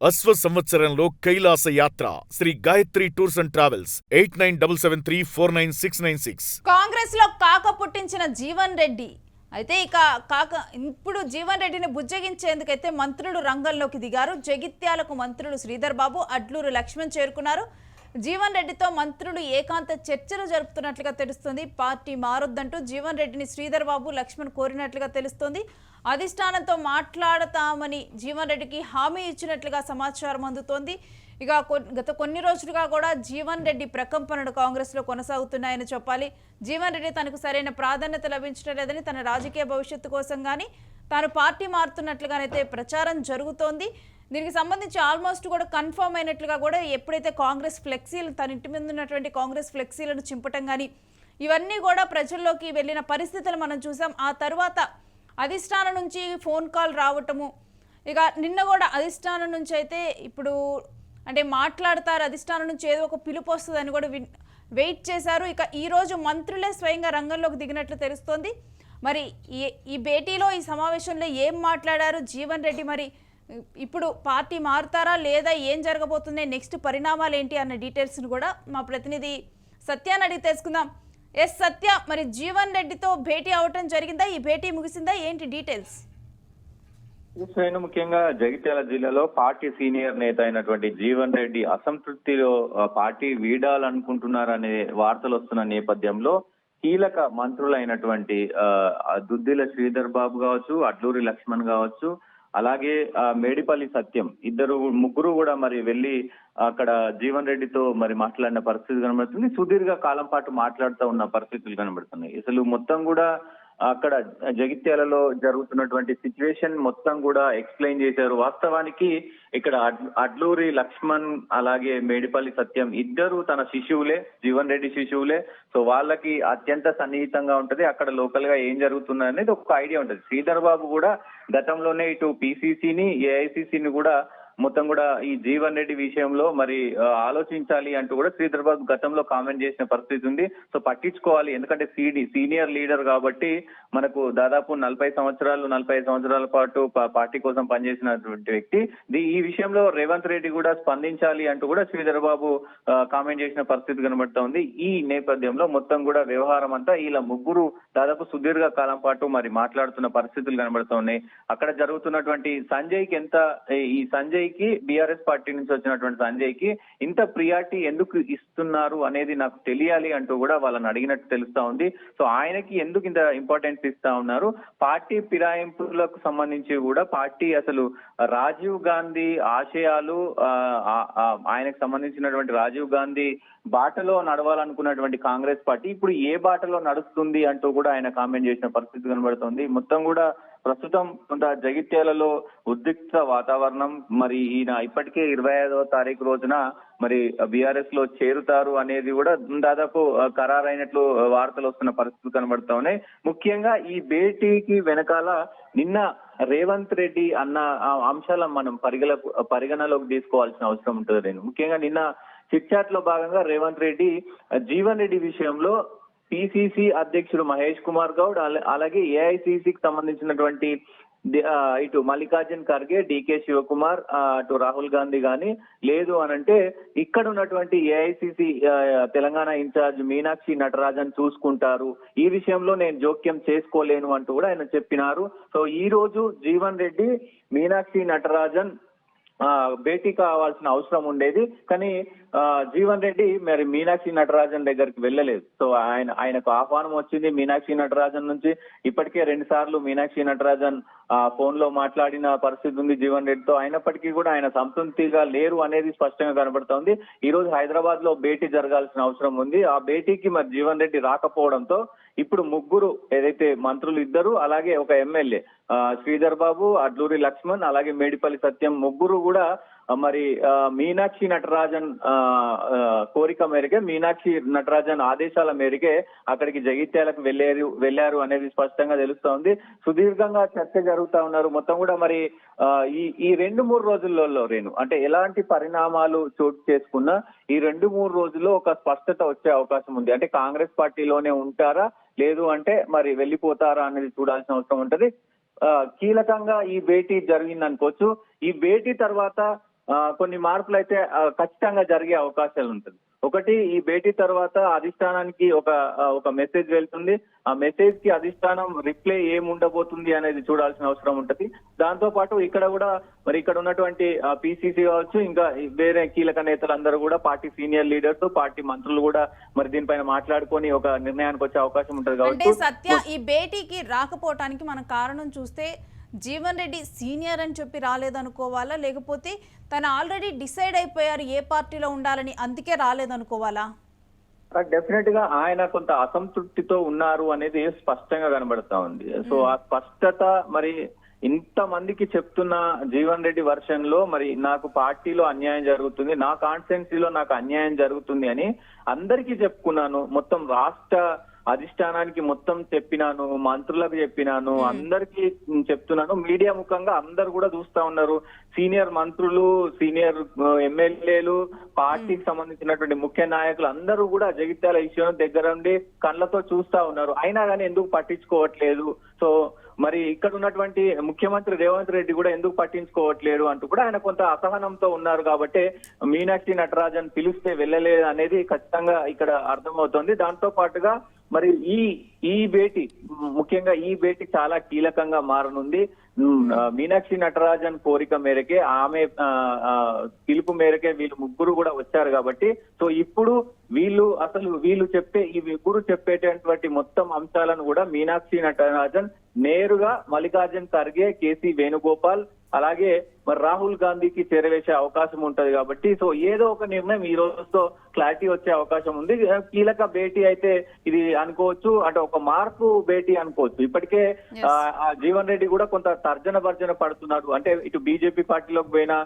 అశ్వ సంవత్సరంలో కైలాస యాత్ర Shri Gayatri tours and travels 8977349696. Congress లో కాక పుట్టించిన జీవన్ రెడ్డి అయితే ఇప్పుడు జీవన్ రెడ్డిని బుజ్జగించేందుకైతే మంత్రులు రంగంలోకి దిగారు. జగిత్యాలకు మంత్రులు శ్రీధర్ బాబు, అడ్లూరు లక్ష్మణ్ చేరుకున్నారు. జీవన్ రెడ్డితో మంత్రులు ఏకాంత చర్చలు జరుపుతున్నట్లుగా తెలుస్తుంది. పార్టీ మారొద్దంటూ జీవన్ రెడ్డిని శ్రీధర్ బాబు, లక్ష్మణ్ కోరినట్లుగా తెలుస్తోంది. అధిష్టానంతో మాట్లాడతామని జీవన్ రెడ్డికి హామీ ఇచ్చినట్లుగా సమాచారం అందుతోంది. గత కొన్ని రోజులుగా కూడా జీవన్ రెడ్డి ప్రకంపనలు కాంగ్రెస్ లో కొనసాగుతున్నాయని చెప్పాలి. జీవన్ రెడ్డి తనకు సరైన ప్రాధాన్యత లభించడం లేదని, తన రాజకీయ భవిష్యత్తు కోసం కానీ తాను పార్టీ మారుతున్నట్లుగానైతే ప్రచారం జరుగుతోంది. దీనికి సంబంధించి ఆల్మోస్ట్ కూడా కన్ఫర్మ్ అయినట్లుగా కూడా ఎప్పుడైతే కాంగ్రెస్ ఫ్లెక్సీలు తన ఇంటి మీద ఉన్నటువంటి కాంగ్రెస్ ఫ్లెక్సీలను చింపటం కానీ ఇవన్నీ కూడా ప్రజల్లోకి వెళ్ళిన పరిస్థితులు మనం చూసాం. ఆ తర్వాత అధిష్టానం నుంచి ఫోన్ కాల్ రావటము, నిన్న కూడా అధిష్టానం నుంచి అయితే ఇప్పుడు అంటే మాట్లాడతారు, అధిష్టానం నుంచి ఏదో ఒక పిలుపు వస్తుందని కూడా వెయిట్ చేశారు. ఈరోజు మంత్రులే స్వయంగా రంగంలోకి దిగినట్లు తెలుస్తోంది. మరి ఈ భేటీలో, ఈ సమావేశంలో ఏం మాట్లాడారు జీవన్ రెడ్డి, మరి ఇప్పుడు పార్టీ మారుతారా లేదా, ఏం జరగబోతుంది, నెక్స్ట్ పరిణామాలు ఏంటి అన్న డీటెయిల్స్ని కూడా మా ప్రతినిధి సత్యాన్ని అడిగి తెలుసుకుందాం. ఎస్ సత్య, మరి జీవన్ రెడ్డితో భేటీ అవటం జరిగిందా, ఈ భేటీ ముగిసిందా, ఏంటి డీటెయిల్స్? ముఖ్యంగా జగిత్యాల జిల్లాలో పార్టీ సీనియర్ నేత అయినటువంటి జీవన్ రెడ్డి అసంతృప్తిలో పార్టీ వీడాలనుకుంటున్నారనే వార్తలు వస్తున్న నేపథ్యంలో కీలక మంత్రులైనటువంటి దుద్దిల శ్రీధర్ బాబు కావచ్చు, అడ్లూరి లక్ష్మణ్ కావచ్చు, అలాగే మేడిపల్లి సత్యం, ముగ్గురు కూడా మరి వెళ్లి అక్కడ జీవన్ రెడ్డితో మరి మాట్లాడిన పరిస్థితి కనబడుతుంది. సుదీర్ఘ కాలం పాటు మాట్లాడుతూ ఉన్న పరిస్థితులు కనబడుతున్నాయి. అసలు మొత్తం కూడా అక్కడ జగిత్యాలలో జరుగుతున్నటువంటి సిచ్యువేషన్ మొత్తం కూడా ఎక్స్ప్లెయిన్ చేశారు. వాస్తవానికి ఇక్కడ అడ్లూరి లక్ష్మణ్ అలాగే మేడిపల్లి సత్యం ఇద్దరు తన శిశువులే, జీవన్ రెడ్డి శిశువులే. సో వాళ్ళకి అత్యంత సన్నిహితంగా ఉంటది. అక్కడ లోకల్ గా ఏం జరుగుతుంది అనేది ఒక ఐడియా ఉంటది. శ్రీధర్ బాబు కూడా గతంలోనే ఇటు పిసిసిని, ఏఐసిసిని కూడా మొత్తం కూడా ఈ జీవన్ రెడ్డి విషయంలో మరి ఆలోచించాలి అంటూ కూడా శ్రీధర్ బాబు గతంలో కామెంట్ చేసిన పరిస్థితి ఉంది. సో పట్టించుకోవాలి, ఎందుకంటే సీనియర్ లీడర్ కాబట్టి మనకు దాదాపు 45 సంవత్సరాల పాటు పార్టీ కోసం పనిచేసినటువంటి వ్యక్తి. ఈ విషయంలో రేవంత్ రెడ్డి కూడా స్పందించాలి అంటూ కూడా శ్రీధర్ బాబు కామెంట్ చేసిన పరిస్థితి కనబడుతూ ఉంది. ఈ నేపథ్యంలో మొత్తం కూడా వ్యవహారం అంతా ఇలా ముగ్గురు దాదాపు సుదీర్ఘ కాలం పాటు మరి మాట్లాడుతున్న పరిస్థితులు కనబడుతూ ఉన్నాయి. అక్కడ జరుగుతున్నటువంటి ఈ సంజయ్ కి బీఆర్ఎస్ పార్టీ నుంచి వచ్చినటువంటి సంజయ్ కి ఇంత ప్రియారిటీ ఎందుకు ఇస్తున్నారు అనేది నాకు తెలియాలి అంటూ కూడా వాళ్ళని అడిగినట్టు తెలుస్తా ఉంది. సో ఆయనకి ఎందుకు ఇంత ఇంపార్టెన్స్ ఇస్తా ఉన్నారు, పార్టీ ఫిరాయింపులకు సంబంధించి కూడా పార్టీ అసలు రాజీవ్ గాంధీ ఆశయాలు, ఆయనకు సంబంధించినటువంటి రాజీవ్ గాంధీ బాటలో నడవాలనుకున్నటువంటి కాంగ్రెస్ పార్టీ ఇప్పుడు ఏ బాటలో నడుస్తుంది అంటూ కూడా ఆయన కామెంట్ చేసిన పరిస్థితి కనబడుతుంది. మొత్తం కూడా ప్రస్తుతం కొంత జగిత్యాలలో ఉద్రిక్త వాతావరణం. మరి ఈయన ఇప్పటికే 25వ తారీఖు రోజున మరి బీఆర్ఎస్ లో చేరుతారు అనేది కూడా దాదాపు ఖరారైనట్లు వార్తలు వస్తున్న పరిస్థితులు కనబడుతూ ఉన్నాయి. ముఖ్యంగా ఈ భేటీకి వెనకాల నిన్న రేవంత్ రెడ్డి అన్న అంశాలను మనం పరిగణలోకి తీసుకోవాల్సిన అవసరం ఉంటుంది. ముఖ్యంగా నిన్న చిట్ చాట్ లో భాగంగా రేవంత్ రెడ్డి జీవన్ రెడ్డి విషయంలో పిసిసి అధ్యక్షుడు మహేష్ కుమార్ గౌడ్, అలాగే ఏఐసిసికి సంబంధించినటువంటి ఇటు మల్లికార్జున్ ఖర్గే, డికే శివకుమార్, అటు రాహుల్ గాంధీ గాని లేదు అనంటే ఇక్కడ ఉన్నటువంటి ఏఐసిసి తెలంగాణ ఇన్ఛార్జ్ మీనాక్షి నటరాజన్ చూసుకుంటారు, ఈ విషయంలో నేను జోక్యం చేసుకోలేను అంటూ కూడా ఆయన చెప్పినారు. సో ఈ రోజు జీవన్ రెడ్డి, మీనాక్షి నటరాజన్ భేటీ కావాల్సిన అవసరం ఉండేది, కానీ జీవన్ రెడ్డి మరి మీనాక్షి నటరాజన్ దగ్గరికి వెళ్ళలేదు. సో ఆయనకు ఆహ్వానం వచ్చింది మీనాక్షి నటరాజన్ నుంచి. ఇప్పటికే 2 సార్లు మీనాక్షి నటరాజన్ ఫోన్ లో మాట్లాడిన పరిస్థితి ఉంది జీవన్ రెడ్డితో. అయినప్పటికీ కూడా ఆయన సంతృప్తిగా లేరు అనేది స్పష్టంగా కనబడుతోంది. ఈ రోజు హైదరాబాద్ లో భేటీ జరగాల్సిన అవసరం ఉంది. ఆ భేటీకి మరి జీవన్ రెడ్డి రాకపోవడంతో ఇప్పుడు ముగ్గురు ఏదైతే మంత్రులు ఇద్దరు, అలాగే ఒక ఎమ్మెల్యే శ్రీధర్ బాబు, అడ్లూరి లక్ష్మణ్, అలాగే మేడిపల్లి సత్యం ముగ్గురు కూడా మరి మీనాక్షి నటరాజన్ కోరిక మేరకే, మీనాక్షి నటరాజన్ ఆదేశాల మేరకే అక్కడికి జగిత్యాలకు వెళ్లారు అనేది స్పష్టంగా తెలుస్తోంది. సుదీర్ఘంగా చర్చ జరుగుతా ఉన్నారు. మొత్తం కూడా మరి ఈ 2-3 రోజులలో అంటే ఎలాంటి పరిణామాలు చోటు చేసుకున్నా ఈ 2-3 రోజుల్లో ఒక స్పష్టత వచ్చే అవకాశం ఉంది. అంటే కాంగ్రెస్ పార్టీలోనే ఉంటారా, లేదు అంటే మరి వెళ్ళిపోతారా అనేది చూడాల్సిన అవసరం ఉంటది. కీలకంగా ఈ భేటీ జరిగింది అనుకోవచ్చు. ఈ భేటీ తర్వాత కొన్ని మార్పులు అయితే ఖచ్చితంగా జరిగే అవకాశాలు ఉంటుంది. ఒకటి, ఈ భేటీ తర్వాత అధిష్టానానికి ఒక మెసేజ్ వెళ్తుంది. ఆ మెసేజ్ కి అధిష్టానం రిప్లై ఏముండబోతుంది అనేది చూడాల్సిన అవసరం ఉంటది. దాంతో పాటు ఇక్కడ కూడా మరి ఇక్కడ ఉన్నటువంటి పిసిసి కావచ్చు, ఇంకా వేరే కీలక నేతలందరూ కూడా పార్టీ సీనియర్ లీడర్స్, పార్టీ మంత్రులు కూడా మరి దీనిపైన మాట్లాడుకొని ఒక నిర్ణయానికి వచ్చే అవకాశం ఉంటది. అంటే కాబట్టి సత్య ఈ భేటీకి రాకపోవటానికి మన కారణం చూస్తే జీవన్ రెడ్డి సీనియర్ అని చెప్పి రాలేదనుకోవాలా, లేకపోతే తను ఆల్రెడీ డిసైడ్ అయిపోయారు ఏ పార్టీలో ఉండాలని అందుకే రాలేదనుకోవాలా? డెఫినెట్ గా ఆయన కొంత అసంతృప్తితో ఉన్నారు అనేది స్పష్టంగా కనబడతా ఉంది. సో ఆ స్పష్టత మరి ఇంత మందికి చెప్తున్న జీవన్ రెడ్డి వర్షన్ లో మరి నాకు పార్టీలో అన్యాయం జరుగుతుంది, నా కాన్స్టిట్యున్సీలో నాకు అన్యాయం జరుగుతుంది అని అందరికీ చెప్పుకున్నాను. మొత్తం రాష్ట్ర అధిష్టానానికి మొత్తం చెప్పినాను, మంత్రులకు చెప్పినాను, అందరికీ చెప్తున్నాను. మీడియా ముఖంగా అందరు కూడా చూస్తా ఉన్నారు. సీనియర్ మంత్రులు, సీనియర్ ఎమ్మెల్యేలు, పార్టీకి సంబంధించినటువంటి ముఖ్య నాయకులు అందరూ కూడా జగిత్యాల విషయం దగ్గర ఉండి కళ్ళతో చూస్తా ఉన్నారు. అయినా కానీ ఎందుకు పట్టించుకోవట్లేదు? సో మరి ఇక్కడ ఉన్నటువంటి ముఖ్యమంత్రి రేవంత్ రెడ్డి కూడా ఎందుకు పట్టించుకోవట్లేరు అంటూ కూడా ఆయన కొంత అసహనంతో ఉన్నారు. కాబట్టి మీనాక్షి నటరాజన్ పిలిస్తే వెళ్ళలేదు అనేది ఖచ్చితంగా ఇక్కడ అర్థమవుతోంది. దాంతో పాటుగా మరి ఈ భేటీ, ముఖ్యంగా ఈ భేటీ చాలా కీలకంగా మారనుంది. మీనాక్షి నటరాజన్ కోరిక మేరకే, ఆమె పిలుపు మేరకే వీళ్ళు ముగ్గురు కూడా వచ్చారు. కాబట్టి సో ఇప్పుడు వీళ్ళు చెప్పేటటువంటి మొత్తం అంశాలను కూడా మీనాక్షి నటరాజన్ నేరుగా మల్లికార్జున్ ఖర్గే, కేసీ వేణుగోపాల్, అలాగే మరి రాహుల్ గాంధీకి చేరవేసే అవకాశం ఉంటది. కాబట్టి సో ఏదో ఒక నిర్ణయం ఈ రోజుతో క్లారిటీ వచ్చే అవకాశం ఉంది. కీలక భేటీ అయితే ఇది అనుకోవచ్చు, అంటే ఒక మార్పు భేటీ అనుకోవచ్చు. ఇప్పటికే జీవన్ రెడ్డి కూడా కొంత తర్జన భర్జన పడుతున్నాడు. అంటే ఇటు బీజేపీ పార్టీలోకి పోయినా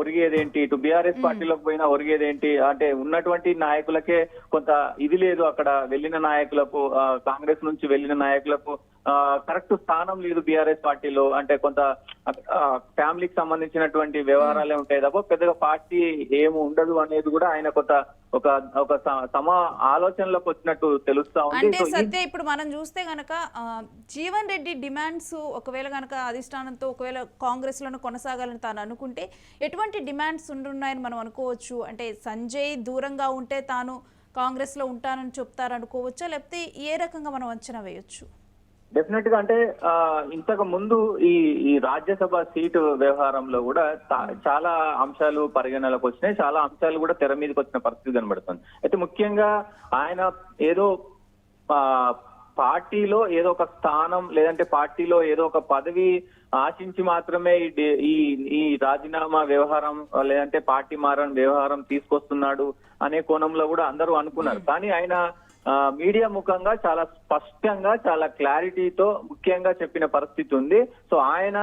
ఒరిగేదేంటి, ఇటు బీఆర్ఎస్ పార్టీలోకి పోయినా ఒరిగేదేంటి, అంటే ఉన్నటువంటి నాయకులకే కొంత ఇది లేదు. అక్కడ వెళ్ళిన నాయకులకు, కాంగ్రెస్ నుంచి వెళ్ళిన నాయకులకు కరెక్ట్ స్థానం లేదు బీఆర్ఎస్ పార్టీలో. అంటే కొంత ఫ్యామిలీకి సంబంధించినటువంటి వ్యవహారాలే ఉంటాయి తప్ప పెద్దగా పార్టీ ఏమి ఉండదు అనేది కూడా ఆయన కొంత ఒక సమ ఆలోచనలోకి వచ్చినట్టు తెలుస్తా ఉంది. అంటే సత్య ఇప్పుడు మనం చూస్తే గనక జీవన్ రెడ్డి డిమాండ్స్ ఒకవేళ గనక అధిష్టానంతో ఒకవేళ కాంగ్రెస్ లోనే కొనసాగాలని తాను అనుకుంటే ఎటువంటి డిమాండ్స్ ఉంటున్నాయని మనం అనుకోవచ్చు? అంటే సంజయ్ దూరంగా ఉంటే తాను కాంగ్రెస్ లో ఉంటానని చెప్తారనుకోవచ్చా, లేకపోతే ఏ రకంగా మనం అంచనా వేయొచ్చు? డెఫినెట్ గా అంటే ఇంతకు ముందు ఈ రాజ్యసభ సీటు వ్యవహారంలో కూడా చాలా అంశాలు పరిగణలోకి వచ్చినాయి, చాలా అంశాలు కూడా తెర మీదకి వచ్చిన పరిస్థితి కనబడుతుంది. అయితే ముఖ్యంగా ఆయన ఏదో పార్టీలో ఏదో ఒక స్థానం, లేదంటే పార్టీలో ఏదో ఒక పదవి ఆశించి మాత్రమే ఈ రాజీనామా వ్యవహారం, లేదంటే పార్టీ మారని వ్యవహారం తీసుకొస్తున్నాడు అనే కోణంలో కూడా అందరూ అనుకున్నారు. కానీ ఆయన మీడియా ముఖంగా చాలా స్పష్టంగా, చాలా క్లారిటీతో ముఖ్యంగా చెప్పిన పరిస్థితి ఉంది. సో ఆయన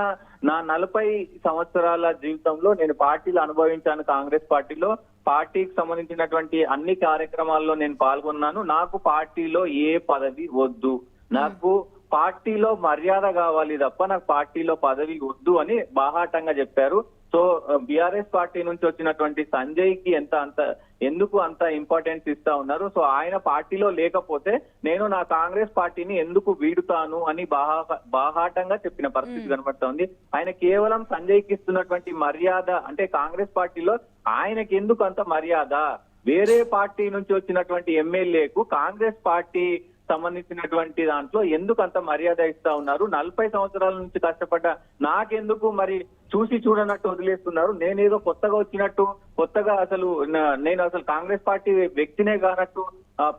నా 40 సంవత్సరాల జీవితంలో నేను పార్టీలు అనుభవించాను. కాంగ్రెస్ పార్టీలో పార్టీకి సంబంధించినటువంటి అన్ని కార్యక్రమాల్లో నేను పాల్గొన్నాను. నాకు పార్టీలో ఏ పదవి వద్దు, నాకు పార్టీలో మర్యాద కావాలి తప్ప నాకు పార్టీలో పదవి వద్దు అని బాహాటంగా చెప్పారు. సో బీఆర్ఎస్ పార్టీ నుంచి వచ్చినటువంటి సంజయ్ కి ఎందుకు అంత ఇంపార్టెన్స్ ఇస్తా ఉన్నారు? సో ఆయన పార్టీలో లేకపోతే నేను నా కాంగ్రెస్ పార్టీని ఎందుకు వీడుతాను అని బాహాటంగా చెప్పిన పరిస్థితి కనబడుతోంది. ఆయన కేవలం సంజయ్ కి ఇస్తున్నటువంటి మర్యాద, అంటే కాంగ్రెస్ పార్టీలో ఆయనకి ఎందుకు అంత మర్యాద? వేరే పార్టీ నుంచి వచ్చినటువంటి ఎమ్మెల్యేకు కాంగ్రెస్ పార్టీ సంబంధించినటువంటి దాంట్లో ఎందుకు అంత మర్యాద ఇస్తా ఉన్నారు? 40 సంవత్సరాల నుంచి కష్టపడ్డ నాకెందుకు మరి చూసి చూడనట్టు వదిలేస్తున్నారు? నేనేదో కొత్తగా వచ్చినట్టు, కొత్తగా నేను అసలు కాంగ్రెస్ పార్టీ వ్యక్తినే కానట్టు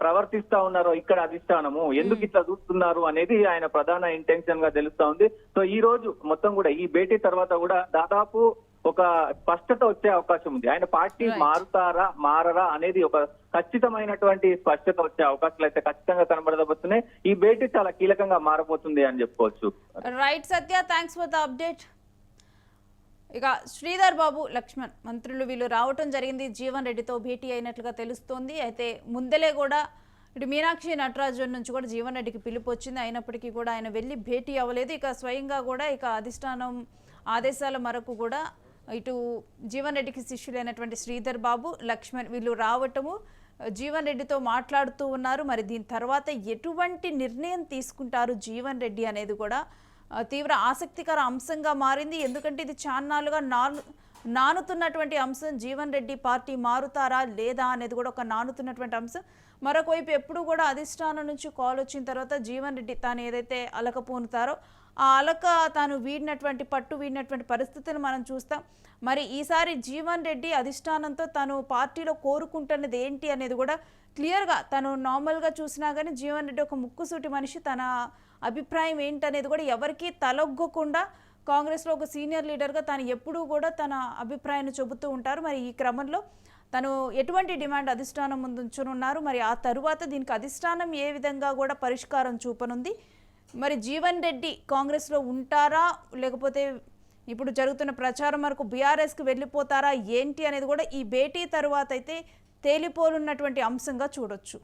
ప్రవర్తిస్తా ఉన్నారు ఇక్కడ అధిష్టానము, ఎందుకు ఇట్లా చూస్తున్నారు అనేది ఆయన ప్రధాన ఇంటెన్షన్ గా తెలుస్తా ఉంది. సో ఈ రోజు మొత్తం కూడా ఈ భేటీ తర్వాత కూడా దాదాపు ఒక స్పష్టత వచ్చే అవకాశం ఉంది. ఆయన పార్టీ మారుతారా మారరా అనేది ఒక ఖచ్చితమైనటువంటి స్పష్టత వచ్చే అవకాశాలు అయితే ఖచ్చితంగా కనబడబోతున్నాయి. ఈ భేటీ చాలా కీలకంగా మారబోతుంది అని చెప్పుకోవచ్చు. Right Satya, thanks for the update. ఇక శ్రీధర్ బాబు, లక్ష్మణ్ మంత్రులు వీళ్ళు రావటం జరిగింది, జీవన్ రెడ్డితో భేటీ అయినట్లుగా తెలుస్తోంది. అయితే ముందలే కూడా ఇటు మీనాక్షి నటరాజన్ నుంచి కూడా జీవన్ రెడ్డికి పిలుపు వచ్చింది, అయినప్పటికీ కూడా ఆయన వెళ్ళి భేటీ అవ్వలేదు. ఇక స్వయంగా కూడా ఇక అధిష్టానం ఆదేశాల మేరకు కూడా ఇటు జీవన్ రెడ్డికి శిష్యులైనటువంటి శ్రీధర్ బాబు, లక్ష్మణ్ వీళ్ళు రావటము, జీవన్ రెడ్డితో మాట్లాడుతూ ఉన్నారు. మరి దీని తర్వాత ఎటువంటి నిర్ణయం తీసుకుంటారు జీవన్ రెడ్డి అనేది కూడా తీవ్ర ఆసక్తికర అంశంగా మారింది. ఎందుకంటే ఇది చాన్నాళ్ళుగా నానుతున్నటువంటి అంశం. జీవన్ రెడ్డి పార్టీ మారుతారా లేదా అనేది కూడా ఒక నానుతున్నటువంటి అంశం. మరొక వైపు ఎప్పుడు కూడా అధిష్టానం నుంచి కాల్ వచ్చిన తర్వాత జీవన్ రెడ్డి తాను ఏదైతే అలక పూనుతారో ఆ అలక తాను పట్టు వీడినటువంటి పరిస్థితులు మనం చూస్తాం. మరి ఈసారి జీవన్ రెడ్డి అధిష్టానంతో తను పార్టీలో కోరుకుంటున్నది ఏంటి అనేది కూడా క్లియర్గా తను నార్మల్గా చూసినా కానీ జీవన్ రెడ్డి ఒక ముక్కుసూటి మనిషి. తన అభిప్రాయం ఏంటనేది కూడా ఎవరికీ తలొగ్గకుండా కాంగ్రెస్లో ఒక సీనియర్ లీడర్గా తను ఎప్పుడూ కూడా తన అభిప్రాయాన్ని చెబుతూ ఉంటారు. మరి ఈ క్రమంలో తను ఎటువంటి డిమాండ్ అధిష్టానం ముందు ఉంచునున్నారు, మరి ఆ తరువాత దీనికి అధిష్టానం ఏ విధంగా కూడా పరిష్కారం చూపనుంది, మరి జీవన్ రెడ్డి కాంగ్రెస్లో ఉంటారా లేకపోతే ఇప్పుడు జరుగుతున్న ప్రచారం వరకు బీఆర్ఎస్కి వెళ్ళిపోతారా ఏంటి అనేది కూడా ఈ భేటీ తరువాత అయితే తేలిపోనున్నటువంటి అంశంగా చూడొచ్చు.